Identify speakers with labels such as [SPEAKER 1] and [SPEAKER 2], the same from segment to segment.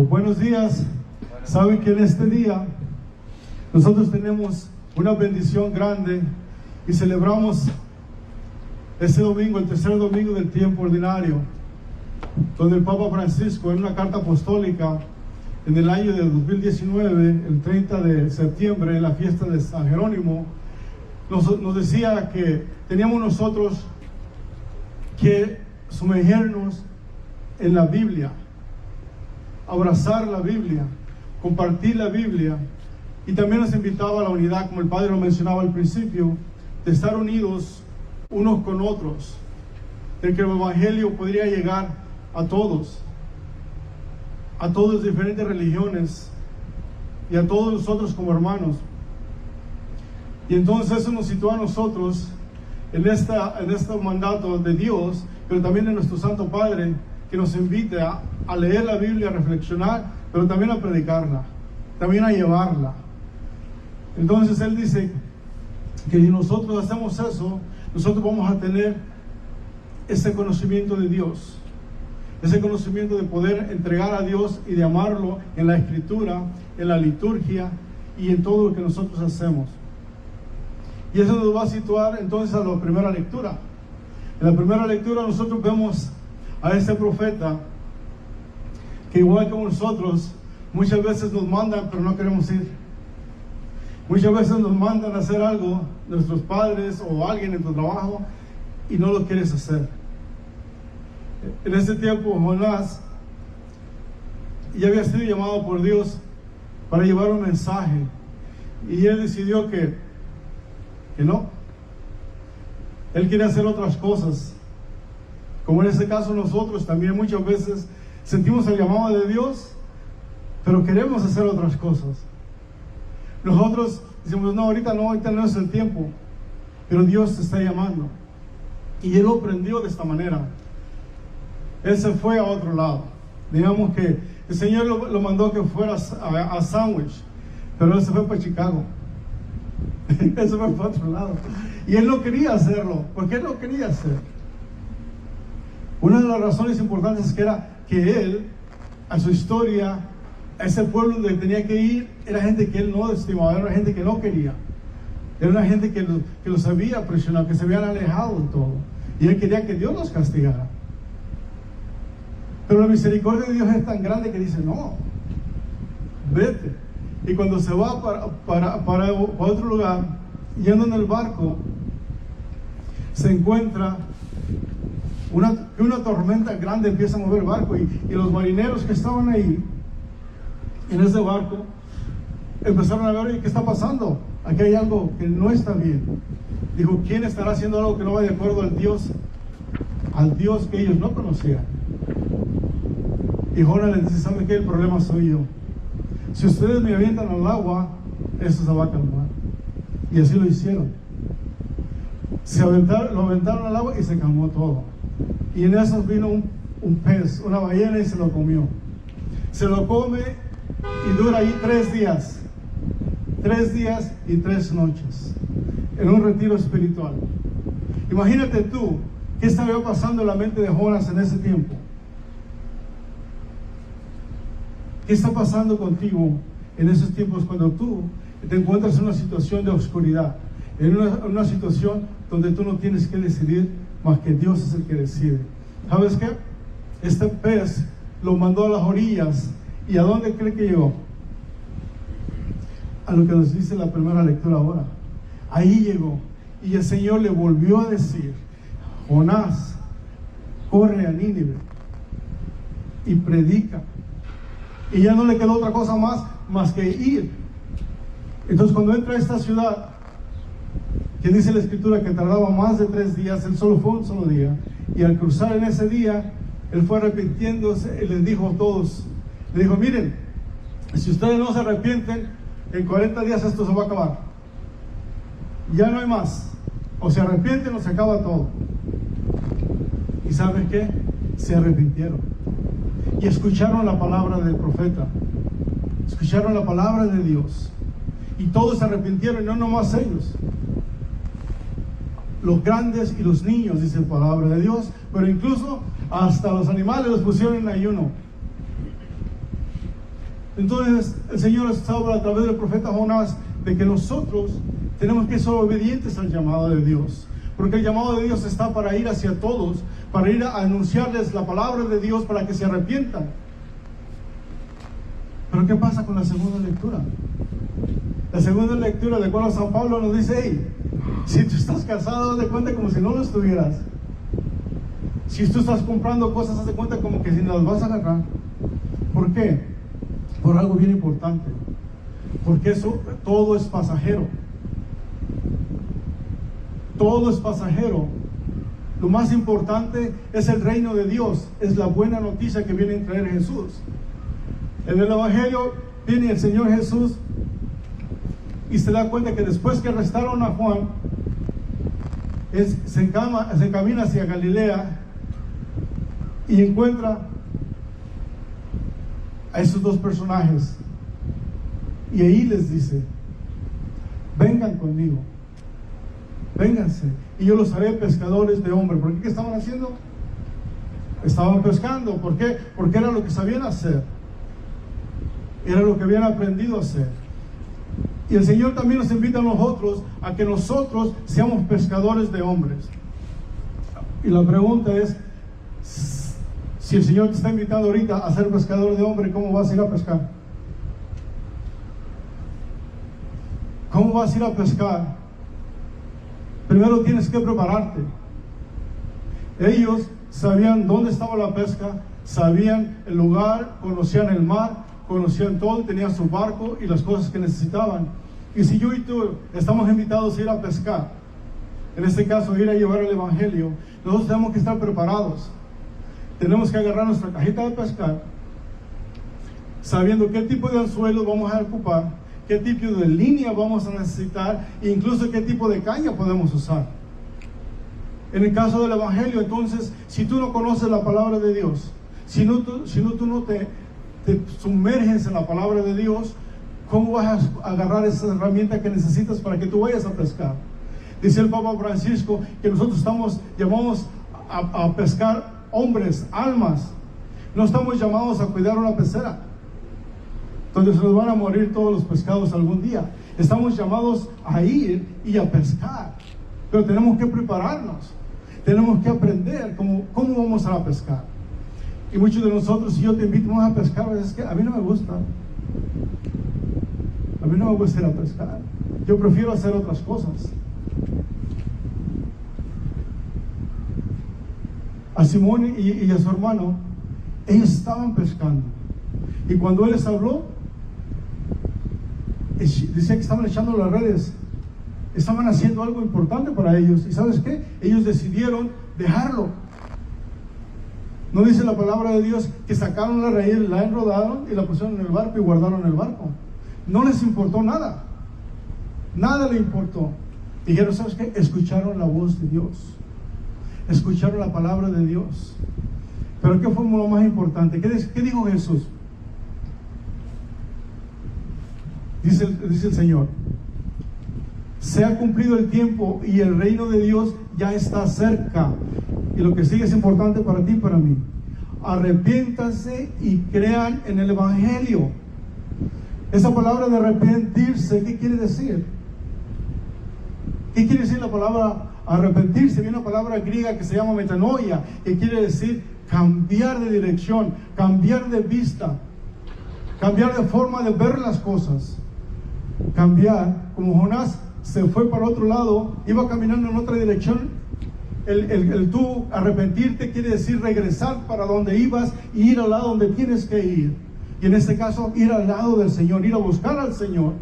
[SPEAKER 1] Buenos días. Saben que en este día nosotros tenemos una bendición grande y celebramos este domingo, el tercer domingo del tiempo ordinario, donde el Papa Francisco, en una carta apostólica en el año de 2019, el 30 de septiembre, en la fiesta de San Jerónimo, nos decía que teníamos nosotros que sumergirnos en la Biblia, abrazar la Biblia, compartir la Biblia, y también nos invitaba a la unidad, como el Padre lo mencionaba al principio, de estar unidos unos con otros, de que el Evangelio podría llegar a todas diferentes religiones y a todos nosotros como hermanos. Y entonces eso nos sitúa a nosotros en este mandato de Dios, pero también de nuestro Santo Padre, que nos invita a leer la Biblia, a reflexionar, pero también a predicarla, también a llevarla. Entonces Él dice que si nosotros hacemos eso, nosotros vamos a tener ese conocimiento de Dios, ese conocimiento de poder entregar a Dios y de amarlo en la Escritura, en la liturgia y en todo lo que nosotros hacemos. Y eso nos va a situar entonces a la primera lectura. En la primera lectura nosotros vemos a este profeta que, igual como nosotros, muchas veces nos mandan pero no queremos ir. Muchas veces nos mandan a hacer algo, nuestros padres o alguien en tu trabajo, y no lo quieres hacer. En ese tiempo Jonás ya había sido llamado por Dios para llevar un mensaje, y él decidió que no. Él quiere hacer otras cosas. Como en este caso nosotros también muchas veces sentimos el llamado de Dios, pero queremos hacer otras cosas. Nosotros decimos, no, ahorita no es el tiempo, pero Dios te está llamando. Y él lo aprendió de esta manera. Él se fue a otro lado. Digamos que el Señor lo mandó que fuera a Sandwich, pero él se fue para Chicago. Él se fue para otro lado. Y él no quería hacerlo. ¿Por qué no quería hacer? Una de las razones importantes era que él, a su historia, a ese pueblo donde tenía que ir, era gente que él no estimaba, era una gente que no quería. Era una gente que los había presionado, que se habían alejado de todo. Y él quería que Dios los castigara. Pero la misericordia de Dios es tan grande que dice, no, vete. Y cuando se va para otro lugar, yendo en el barco, se encuentra una tormenta grande, empieza a mover el barco, y los marineros que estaban ahí en ese barco empezaron a ver, ¿qué está pasando? Aquí hay algo que no está bien. Dijo, ¿quién estará haciendo algo que no va de acuerdo al Dios que ellos no conocían? Y Jonás les dice, ¿saben qué? El problema soy yo. Si ustedes me avientan al agua, eso se va a calmar. Y así lo hicieron. Lo aventaron al agua y se calmó todo. Y en eso vino un pez, una ballena, y se lo comió. Se lo come y dura ahí 3 días. 3 días y 3 noches. En un retiro espiritual. Imagínate tú, ¿qué estaba pasando en la mente de Jonás en ese tiempo? ¿Qué está pasando contigo en esos tiempos cuando tú te encuentras en una situación de oscuridad? En una situación donde tú no tienes que decidir, más que Dios es el que decide. ¿Sabes qué? Este pez lo mandó a las orillas. ¿Y a dónde cree que llegó? A lo que nos dice la primera lectura ahora. Ahí llegó. Y el Señor le volvió a decir, Jonás, corre a Nínive y predica. Y ya no le quedó otra cosa más que ir. Entonces cuando entra a esta ciudad, que dice la Escritura que tardaba más de 3 días, él solo fue un solo día, y al cruzar en ese día, él fue arrepintiéndose y les dijo a todos, le dijo, miren, si ustedes no se arrepienten, en 40 días esto se va a acabar. Ya no hay más. O se arrepienten o se acaba todo. ¿Y saben qué? Se arrepintieron. Y escucharon la palabra del profeta. Escucharon la palabra de Dios. Y todos se arrepintieron, y no nomás ellos. Los grandes y los niños, dice la palabra de Dios. Pero incluso hasta los animales los pusieron en ayuno. Entonces el Señor habla a través del profeta Jonás de que nosotros tenemos que ser obedientes al llamado de Dios, porque el llamado de Dios está para ir hacia todos, para ir a anunciarles la palabra de Dios para que se arrepientan. Pero ¿qué pasa con la segunda lectura? La segunda lectura, de acuerdo a San Pablo, nos dice: hey, si tú estás casado, haz de cuenta como si no lo estuvieras. Si tú estás comprando cosas, haz de cuenta como que si no las vas a agarrar. ¿Por qué? Por algo bien importante. Porque eso, todo es pasajero. Todo es pasajero. Lo más importante es el reino de Dios, es la buena noticia que viene a traer Jesús. En el Evangelio viene el Señor Jesús y se da cuenta que después que arrestaron a Juan, se encamina hacia Galilea y encuentra a esos dos personajes, y ahí les dice: vengan conmigo, vénganse, y yo los haré pescadores de hombres. ¿Por qué? ¿Qué estaban haciendo? Estaban pescando. ¿Por qué? Porque era lo que sabían hacer, era lo que habían aprendido a hacer. Y el Señor también nos invita a nosotros a que nosotros seamos pescadores de hombres. Y la pregunta es: si el Señor te está invitando ahorita a ser pescador de hombres, ¿cómo vas a ir a pescar? ¿Cómo vas a ir a pescar? Primero tienes que prepararte. Ellos sabían dónde estaba la pesca, sabían el lugar, conocían el mar, conocían todo, tenían su barco y las cosas que necesitaban. Y si yo y tú estamos invitados a ir a pescar, en este caso ir a llevar el Evangelio, nosotros tenemos que estar preparados. Tenemos que agarrar nuestra cajita de pescar, sabiendo qué tipo de anzuelo vamos a ocupar, qué tipo de línea vamos a necesitar, e incluso qué tipo de caña podemos usar. En el caso del Evangelio, entonces, si tú no conoces la palabra de Dios, si tú no te sumerges en la palabra de Dios, ¿cómo vas a agarrar esa herramienta que necesitas para que tú vayas a pescar? Dice el Papa Francisco que nosotros llamamos a pescar hombres, almas. No estamos llamados a cuidar una pecera donde se nos van a morir todos los pescados algún día. Estamos llamados a ir y a pescar, pero tenemos que prepararnos, tenemos que aprender cómo vamos a pescar. Y muchos de nosotros, si yo te invito a pescar, es que a mí no me gusta. A mí no me gusta ir a pescar. Yo prefiero hacer otras cosas. A Simón y a su hermano, ellos estaban pescando. Y cuando él les habló, decía que estaban echando las redes. Estaban haciendo algo importante para ellos. ¿Y sabes qué? Ellos decidieron dejarlo. No dice la palabra de Dios que sacaron la red, la enrodaron y la pusieron en el barco y guardaron el barco. No les importó nada. Nada le importó. Dijeron: ¿sabes qué? Escucharon la voz de Dios. Escucharon la palabra de Dios. Pero ¿qué fue lo más importante? ¿Qué dijo Jesús? Dice el Señor: se ha cumplido el tiempo y el reino de Dios ya está cerca. Y lo que sigue es importante para ti y para mí. Arrepiéntanse y crean en el Evangelio. Esa palabra de arrepentirse, ¿qué quiere decir? ¿Qué quiere decir la palabra arrepentirse? Viene una palabra griega que se llama metanoia, que quiere decir cambiar de dirección, cambiar de vista, cambiar de forma de ver las cosas. Cambiar, como Jonás se fue para otro lado, iba caminando en otra dirección. El tú arrepentirte quiere decir regresar para donde ibas y ir al lado donde tienes que ir. Y en este caso, ir al lado del Señor, ir a buscar al Señor,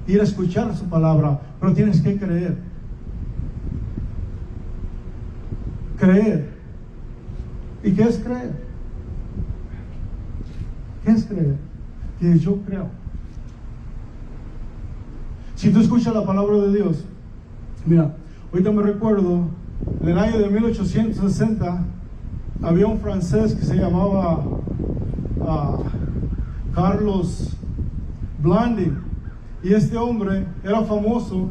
[SPEAKER 1] ir a escuchar su palabra. Pero tienes que creer. Creer. ¿Y qué es creer? ¿Qué es creer? Que yo creo. Si tú escuchas la palabra de Dios, mira, ahorita me recuerdo, en el año de 1860, había un francés que se llamaba Carlos Blondin, y este hombre era famoso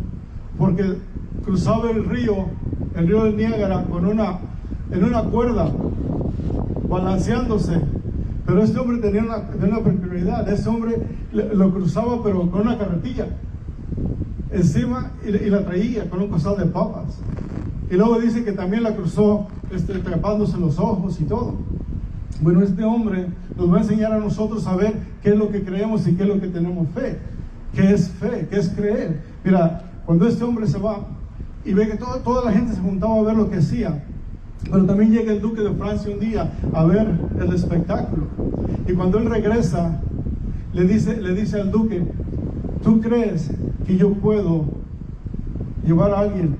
[SPEAKER 1] porque cruzaba el río del Niágara en una cuerda, balanceándose, Pero este hombre tenía una peculiaridad. Este hombre lo cruzaba, pero con una carretilla encima, y la traía con un costal de papas. Y luego dice que también la cruzó tapándose los ojos y todo. Bueno, este hombre nos va a enseñar a nosotros a ver qué es lo que creemos y qué es lo que tenemos fe. ¿Qué es fe? ¿Qué es creer? Mira, cuando este hombre se va y ve que toda la gente se juntaba a ver lo que hacía, pero también llega el duque de Francia un día a ver el espectáculo. Y cuando él regresa, le dice al duque: ¿tú crees que yo puedo llevar a alguien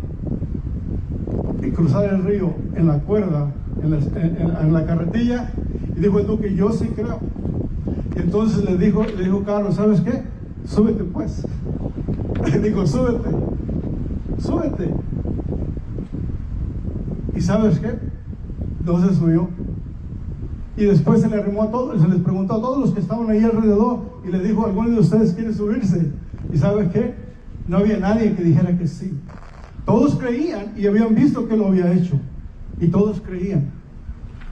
[SPEAKER 1] y cruzar el río en la cuerda, en la carretilla? Y dijo el duque: yo sí creo. Y entonces le dijo Carlos: ¿sabes qué? Súbete pues. Le dijo: súbete. ¿Y sabes qué? No se subió. Y después se le arrimó a todos, se les preguntó a todos los que estaban ahí alrededor y le dijo: ¿alguno de ustedes quiere subirse? ¿Y sabes qué? No había nadie que dijera que sí. Todos creían y habían visto que lo había hecho. Y todos creían.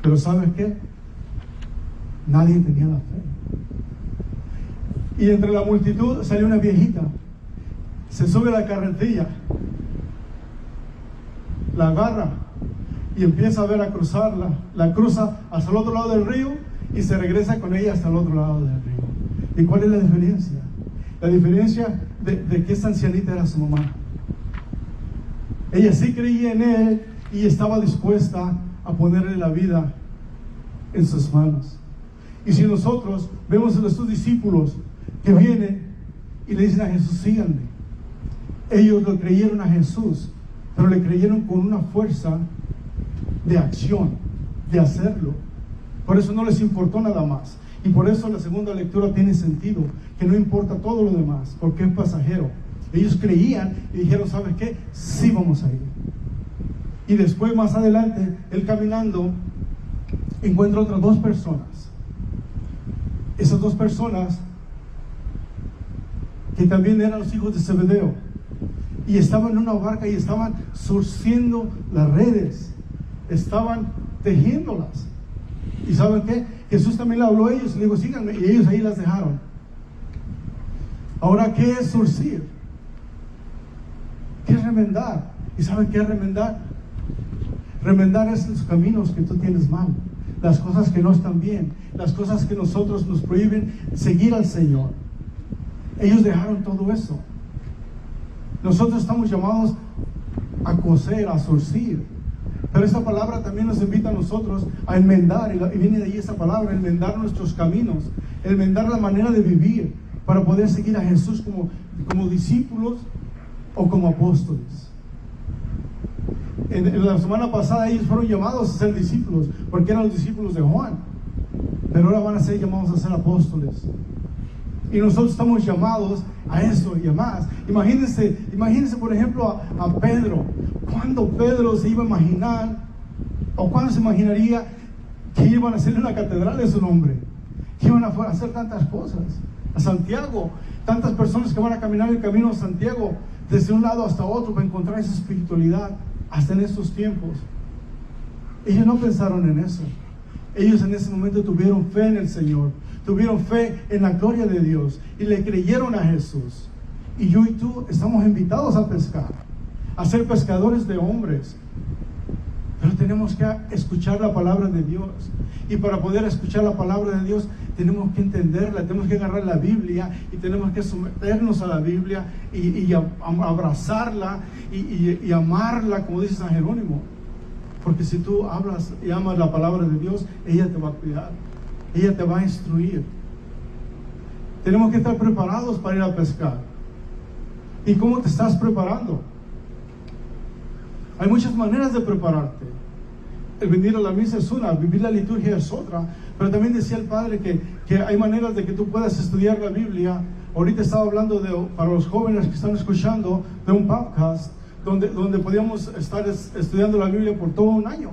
[SPEAKER 1] Pero ¿sabes qué? Nadie tenía la fe. Y entre la multitud salió una viejita. Se sube a la carretilla, la agarra y empieza a ver a cruzarla. La cruza hasta el otro lado del río y se regresa con ella hasta el otro lado del río. ¿Y cuál es la diferencia? La diferencia de que esta ancianita era su mamá. Ella sí creía en él y estaba dispuesta a ponerle la vida en sus manos. Y si nosotros vemos a estos discípulos que vienen y le dicen a Jesús: síganme. Ellos lo creyeron a Jesús, pero le creyeron con una fuerza de acción, de hacerlo. Por eso no les importó nada más. Y por eso la segunda lectura tiene sentido, que no importa todo lo demás, porque es pasajero. Ellos creían y dijeron: ¿sabes qué? Sí, vamos a ir. Y después, más adelante, él caminando encuentra otras dos personas. Esas dos personas que también eran los hijos de Zebedeo, y estaban en una barca y estaban surciendo las redes, estaban tejiéndolas. ¿Y saben qué? Jesús también le habló a ellos y le dijo: síganme, y ellos ahí las dejaron. Ahora, ¿qué es surcir? ¿Qué es remendar? ¿Y saben qué es remendar? Remendar es los caminos que tú tienes mal, las cosas que no están bien, las cosas que nosotros nos prohíben seguir al Señor. Ellos dejaron todo eso. Nosotros estamos llamados a coser, a surcir. Pero esta palabra también nos invita a nosotros a enmendar, y viene de ahí esta palabra: enmendar nuestros caminos, enmendar la manera de vivir, para poder seguir a Jesús como discípulos o como apóstoles. En la semana pasada ellos fueron llamados a ser discípulos, porque eran los discípulos de Juan, pero ahora van a ser llamados a ser apóstoles. Y nosotros estamos llamados a eso y a más. Imagínense por ejemplo a Pedro. ¿Cuándo Pedro se iba a imaginar, o cuándo se imaginaría que iban a hacer una catedral en su nombre? Que iban a hacer tantas cosas. A Santiago, tantas personas que van a caminar el camino de Santiago desde un lado hasta otro para encontrar esa espiritualidad hasta en estos tiempos. Ellos no pensaron en eso. Ellos en ese momento tuvieron fe en el Señor, tuvieron fe en la gloria de Dios y le creyeron a Jesús. Y yo y tú estamos invitados a pescar, a ser pescadores de hombres. Pero tenemos que escuchar la palabra de Dios. Y para poder escuchar la palabra de Dios, tenemos que entenderla, tenemos que agarrar la Biblia y tenemos que someternos a la Biblia y abrazarla y amarla, como dice San Jerónimo. Porque si tú hablas y amas la palabra de Dios, ella te va a cuidar, ella te va a instruir. Tenemos que estar preparados para ir a pescar. ¿Y cómo te estás preparando? Hay muchas maneras de prepararte. El venir a la misa es una, vivir la liturgia es otra. Pero también decía el Padre que hay maneras de que tú puedas estudiar la Biblia. Ahorita estaba hablando para los jóvenes que están escuchando, de un podcast donde podíamos estar estudiando la Biblia por todo un año.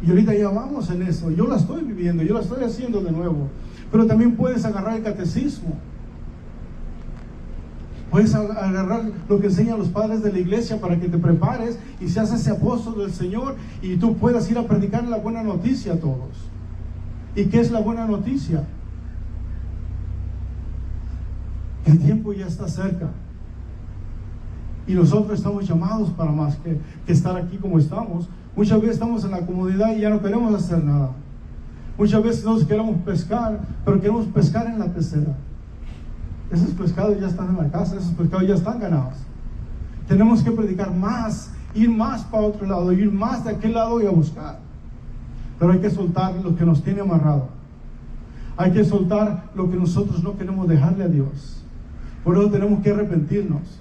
[SPEAKER 1] Y ahorita ya vamos en eso. Yo la estoy viviendo, yo la estoy haciendo de nuevo. Pero también puedes agarrar el catecismo. Puedes agarrar lo que enseñan los padres de la iglesia para que te prepares y seas ese apóstol del Señor y tú puedas ir a predicar la buena noticia a todos. ¿Y qué es la buena noticia? El tiempo ya está cerca. Y nosotros estamos llamados para más que estar aquí como estamos. Muchas veces estamos en la comodidad y ya no queremos hacer nada. Muchas veces nos queremos pescar, pero queremos pescar en la pecera. Esos pescados ya están en la casa, esos pescados ya están ganados. Tenemos que predicar más, ir más para otro lado, ir más de aquel lado y a buscar. Pero hay que soltar lo que nos tiene amarrado. Hay que soltar lo que nosotros no queremos dejarle a Dios. Por eso tenemos que arrepentirnos.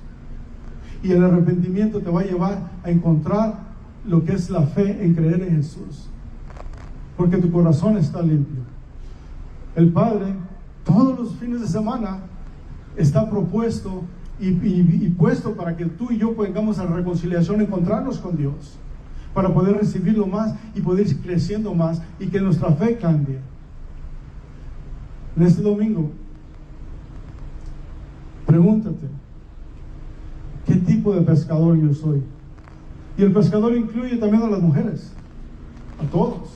[SPEAKER 1] Y el arrepentimiento te va a llevar a encontrar lo que es la fe en creer en Jesús. Porque tu corazón está limpio. El Padre, todos los fines de semana, está propuesto y puesto para que tú y yo podamos a la reconciliación, encontrarnos con Dios, para poder recibirlo más y poder ir creciendo más y que nuestra fe cambie. En este domingo, pregúntate, ¿qué tipo de pescador yo soy? Y el pescador incluye también a las mujeres, a todos.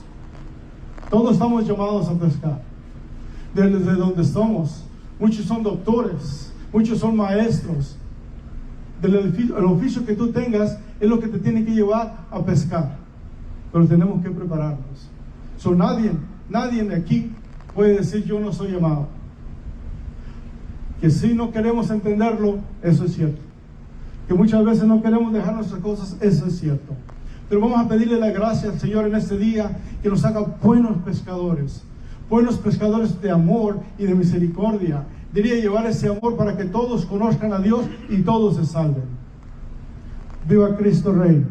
[SPEAKER 1] Todos estamos llamados a pescar. Desde donde estamos, muchos son doctores, muchos son maestros. El oficio que tú tengas es lo que te tiene que llevar a pescar. Pero tenemos que prepararnos. Nadie de aquí puede decir yo no soy llamado. Que si no queremos entenderlo, eso es cierto. Que muchas veces no queremos dejar nuestras cosas, eso es cierto. Pero vamos a pedirle la gracia al Señor en este día, que nos haga buenos pescadores de amor y de misericordia. Diría llevar ese amor para que todos conozcan a Dios y todos se salven. Viva Cristo Rey.